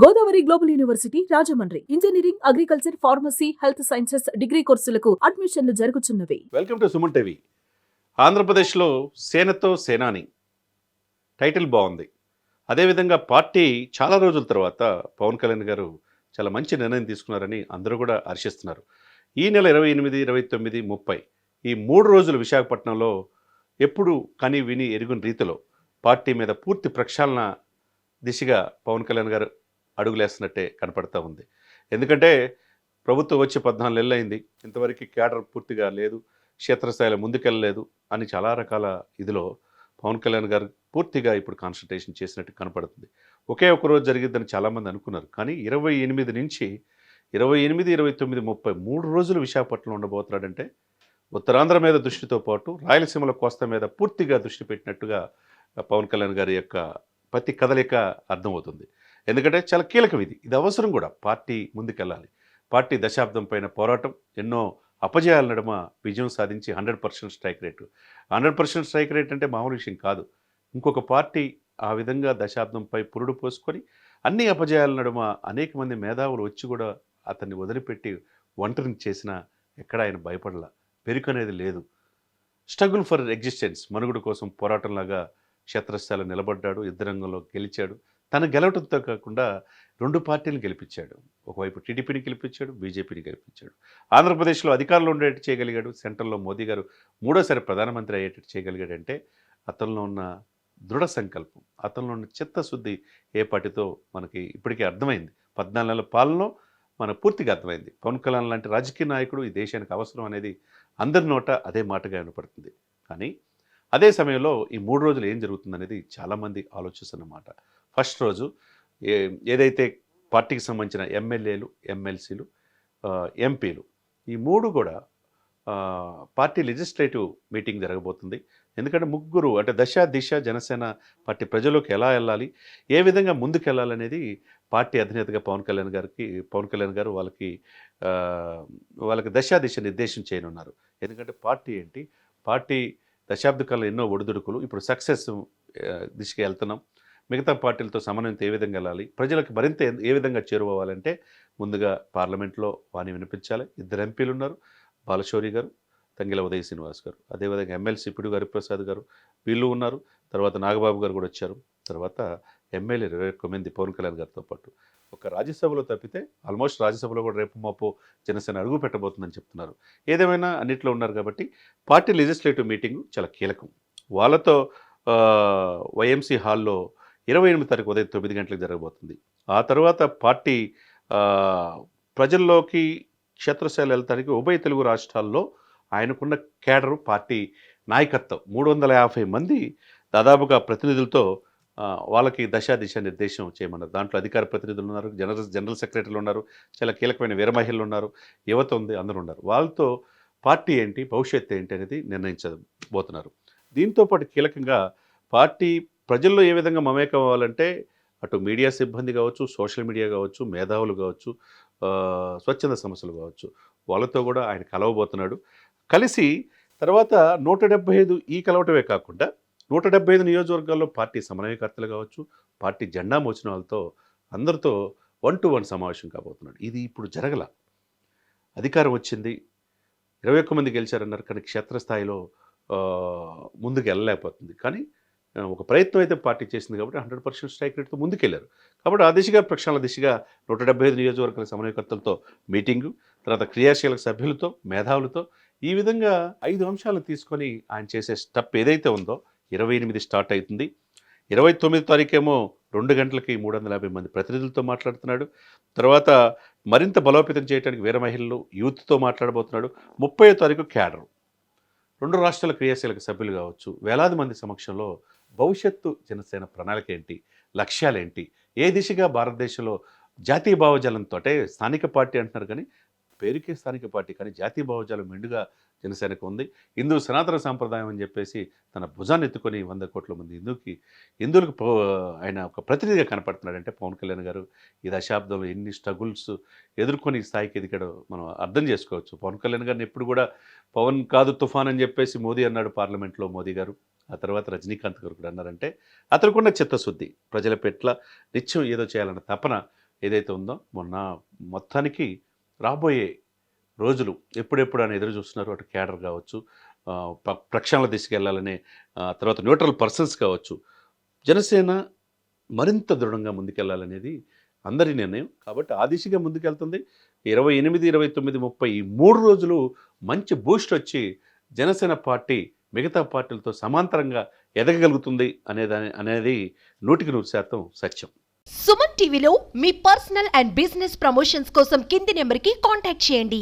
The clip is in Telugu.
Godavari global university Rajahmundry engineering, agriculture, pharmacy, health sciences degree కోర్సులకు అడ్మిషన్లు జరుగుతున్నవి. Welcome to Suman TV. ఆంధ్రప్రదేశ్లో సేనతో సేనాని టైటిల్ బాగుంది. అదేవిధంగా పార్టీ చాలా రోజుల తర్వాత పవన్ కళ్యాణ్ గారు చాలా మంచి నిర్ణయం తీసుకున్నారని అందరూ కూడా హర్షిస్తున్నారు. ఈ నెల 28, 29, 30 ఈ 3 రోజులు విశాఖపట్నంలో ఎప్పుడు కని విని ఎరుగుని రీతిలో పార్టీ మీద పూర్తి ప్రక్షాళన దిశగా పవన్ కళ్యాణ్ గారు అడుగులేస్తున్నట్టే కనపడతా ఉంది. ఎందుకంటే ప్రభుత్వం వచ్చి 14 నెలలు అయింది, ఇంతవరకు క్యాడర్ పూర్తిగా లేదు, క్షేత్రస్థాయిలో ముందుకెళ్ళలేదు అని చాలా రకాల ఇదిలో పవన్ కళ్యాణ్ గారు పూర్తిగా ఇప్పుడు కాన్సన్ట్రేషన్ చేసినట్టు కనపడుతుంది. ఒకే ఒక రోజు జరిగిద్దని చాలామంది అనుకున్నారు. కానీ 28 నుంచి 29, 29, 30 3 రోజులు విశాఖపట్నంలో ఉండబోతున్నాడంటే ఉత్తరాంధ్ర మీద దృష్టితో పాటు రాయలసీమల కోస్తా మీద పూర్తిగా దృష్టి పెట్టినట్టుగా పవన్ కళ్యాణ్ గారి యొక్క ప్రతి కదలిక అర్థమవుతుంది. ఎందుకంటే చాలా కీలకం ఇది అవసరం కూడా. పార్టీ ముందుకెళ్ళాలి. పార్టీ దశాబ్దం పైన పోరాటం, ఎన్నో అపజయాల నడుమ విజయం సాధించి 100% స్ట్రైక్ రేటు. 100% స్ట్రైక్ రేట్ అంటే మామూలు విషయం కాదు. ఇంకొక పార్టీ ఆ విధంగా దశాబ్దంపై పురుడు పోసుకొని అన్ని అపజయాల నడుమ అనేక మంది మేధావులు వచ్చి కూడా అతన్ని వదిలిపెట్టి ఒంటరిని చేసినా ఎక్కడ ఆయన భయపడల, పెరుకనేది లేదు. స్ట్రగుల్ ఫర్ ఎగ్జిస్టెన్స్, మనుగడ కోసం పోరాటంలాగా క్షేత్రస్థాయిలో నిలబడ్డాడు, యుద్ధ రంగంలో గెలిచాడు. తను గెలవడంతో కాకుండా 2 పార్టీలు గెలిపించాడు. ఒకవైపు టీడీపీని గెలిపించాడు, బీజేపీని గెలిపించాడు. ఆంధ్రప్రదేశ్లో అధికారంలో ఉండేట్టు చేయగలిగాడు. సెంట్రల్లో మోదీ గారు 3వ ప్రధానమంత్రి అయ్యేటట్టు చేయగలిగాడంటే అతనిలో ఉన్న దృఢ సంకల్పం, అతనిలో ఉన్న చిత్తశుద్ధి ఏ పార్టీతో మనకి ఇప్పటికే అర్థమైంది. 14 నెలల పాలనలో మనకు పూర్తిగా అర్థమైంది. పవన్ కళ్యాణ్ లాంటి రాజకీయ నాయకుడు ఈ దేశానికి అవసరం అనేది అందరి నోట అదే మాటగా వినపడుతుంది. కానీ అదే సమయంలో ఈ 3 రోజులు ఏం జరుగుతుందనేది చాలామంది ఆలోచిస్తున్నమాట. ఫస్ట్ రోజు ఏదైతే పార్టీకి సంబంధించిన ఎమ్మెల్యేలు, ఎమ్మెల్సీలు, ఎంపీలు ఈ 3 కూడా పార్టీ లెజిస్లేటివ్ మీటింగ్ జరగబోతుంది. ఎందుకంటే ముగ్గురు అంటే దశ దిశ జనసేన పార్టీ ప్రజల్లోకి ఎలా వెళ్ళాలి, ఏ విధంగా ముందుకెళ్ళాలనేది పార్టీ అధినేతగా పవన్ కళ్యాణ్ గారు వాళ్ళకి దశ దిశ నిర్దేశం చేయనున్నారు. ఎందుకంటే పార్టీ ఏంటి, పార్టీ దశాబ్ద కాలంలో ఎన్నో ఒడిదుడుకులు, ఇప్పుడు సక్సెస్ దిశగా వెళ్తున్నాం. మిగతా పార్టీలతో సమన్వయంతో ఏ విధంగా వెళ్ళాలి, ప్రజలకు మరింత ఏ విధంగా చేరుకోవాలంటే ముందుగా పార్లమెంట్లో వాణి వినిపించాలి. 2 ఎంపీలు ఉన్నారు, బాలశౌరి గారు, తంగిల ఉదయ్ శ్రీనివాస్ గారు, అదేవిధంగా ఎమ్మెల్సీ పిడుగు హరిప్రసాద్ గారు, వీళ్ళు ఉన్నారు. తర్వాత నాగబాబు గారు కూడా వచ్చారు. తర్వాత ఎమ్మెల్యే 21 మంది పవన్ కళ్యాణ్ గారితో పాటు. ఒక రాజ్యసభలో తప్పితే ఆల్మోస్ట్ రాజ్యసభలో కూడా రేపు మాపు జనసేన అడుగు పెట్టబోతుందని చెప్తున్నారు. ఏదేమైనా అన్నిట్లో ఉన్నారు కాబట్టి పార్టీ లెజిస్లేటివ్ మీటింగు చాలా కీలకం. వాళ్ళతో వైఎంసీ హాల్లో 28 తారీఖు ఉదయం 9 గంటలకు జరగబోతుంది. ఆ తర్వాత పార్టీ ప్రజల్లోకి క్షేత్రస్థాయిలో వెళ్తానికి ఉభయ తెలుగు రాష్ట్రాల్లో ఆయనకున్న కేడరు, పార్టీ నాయకత్వం 350 మంది దాదాపుగా ప్రతినిధులతో వాళ్ళకి దిశ నిర్దేశం చేయమన్నారు. దాంట్లో అధికార ప్రతినిధులు ఉన్నారు, జనరల్ సెక్రటరీలు ఉన్నారు, చాలా కీలకమైన వీర మహిళలు ఉన్నారు, యువత ఉంది, అందరూ ఉన్నారు. వాళ్ళతో పార్టీ ఏంటి, భవిష్యత్తు ఏంటి అనేది నిర్ణయించబోతున్నారు. దీంతోపాటు కీలకంగా పార్టీ ప్రజల్లో ఏ విధంగా మమేకం అవ్వాలంటే అటు మీడియా సిబ్బంది కావచ్చు, సోషల్ మీడియా కావచ్చు, మేధావులు కావచ్చు, స్వచ్ఛంద సంస్థలు కావచ్చు, వాళ్ళతో కూడా ఆయన కలవబోతున్నాడు. కలిసి తర్వాత 175 ఈ కలవటమే కాకుండా 175 నియోజకవర్గాల్లో పార్టీ సమన్వయకర్తలు కావచ్చు, పార్టీ జెండా మోచిన వాళ్ళతో అందరితో 1-to-1 సమావేశం కాబోతున్నాడు. ఇది ఇప్పుడు జరగల. అధికారం వచ్చింది, 21 మంది గెలిచారన్నారు, కానీ క్షేత్రస్థాయిలో ముందుకు వెళ్ళలేకపోతుంది. కానీ ఒక ప్రయత్నం అయితే పార్టీ చేసింది కాబట్టి 100% స్ట్రైక్ రేట్తో ముందుకెళ్లారు. కాబట్టి ఆ దిశగా ప్రక్షాళన దిశగా 175 నియోజకవర్గాల సమన్వయకర్తలతో మీటింగు, తర్వాత క్రియాశీలక సభ్యులతో, మేధావులతో ఈ విధంగా 5 అంశాలు తీసుకొని ఆయన చేసే స్టెప్ ఏదైతే ఉందో 28 స్టార్ట్ అవుతుంది. 29 తారీఖేమో 2 గంటలకి 350 మంది ప్రతినిధులతో మాట్లాడుతున్నాడు. తర్వాత మరింత బలోపేతం చేయడానికి వీర మహిళలు, యూత్తో మాట్లాడబోతున్నాడు. 30వ తారీఖు క్యాడరు, 2 రాష్ట్రాల క్రియాశీలక సభ్యులు కావచ్చు, వేలాది మంది సమక్షంలో భవిష్యత్తు జనసేన ప్రణాళిక ఏంటి, లక్ష్యాలేంటి, ఏ దిశగా భారతదేశంలో జాతీయ భావజాలంతో, అంటే స్థానిక పార్టీ అంటున్నారు కానీ పేరుకే స్థానిక పార్టీ, కానీ జాతీయ భావజాలం మెండుగా జనసేనకు ఉంది. హిందూ సనాతన సాంప్రదాయం అని చెప్పేసి తన భుజాన్ని ఎత్తుకొని 100 కోట్ల మంది హిందువులకు ఆయన ఒక ప్రతినిధిగా కనపడుతున్నాడంటే పవన్ కళ్యాణ్ గారు ఈ దశాబ్దంలో ఎన్ని స్ట్రగుల్స్ ఎదుర్కొని ఈ స్థాయికి ఎదిగాడో మనం అర్థం చేసుకోవచ్చు. పవన్ కళ్యాణ్ గారిని ఎప్పుడు కూడా పవన్ కాదు తుఫాన్ అని చెప్పేసి మోదీ అన్నాడు పార్లమెంట్లో మోదీ గారు. ఆ తర్వాత రజనీకాంత్ గారు కూడా అన్నారంటే అతనుకున్న చిత్తశుద్ధి, ప్రజల పట్ల నిత్యం ఏదో చేయాలన్న తపన ఏదైతే ఉందో మొత్తానికి రాబోయే రోజులు ఎప్పుడెప్పుడు అని ఎదురు చూస్తున్నారు. అటు క్యాడర్ కావచ్చు, ప్రక్షాళన తీసుకెళ్లాలనే తర్వాత న్యూట్రల్ పర్సన్స్ కావచ్చు. జనసేన మరింత దృఢంగా ముందుకెళ్లాలనేది అందరి నిర్ణయం. కాబట్టి ఆ దిశగా ముందుకెళ్తుంది. 28, 29, 30 ఈ 3 రోజులు మంచి బూస్ట్ వచ్చి జనసేన పార్టీ మిగతా పార్టీలతో సమాంతరంగా ఎదగగలుగుతుంది అనేది 100% సత్యం. సుమన్ టీవీలో మీ పర్సనల్ అండ్ బిజినెస్ ప్రమోషన్స్ కోసం కింది నెంబర్కి కాంటాక్ట్ చేయండి.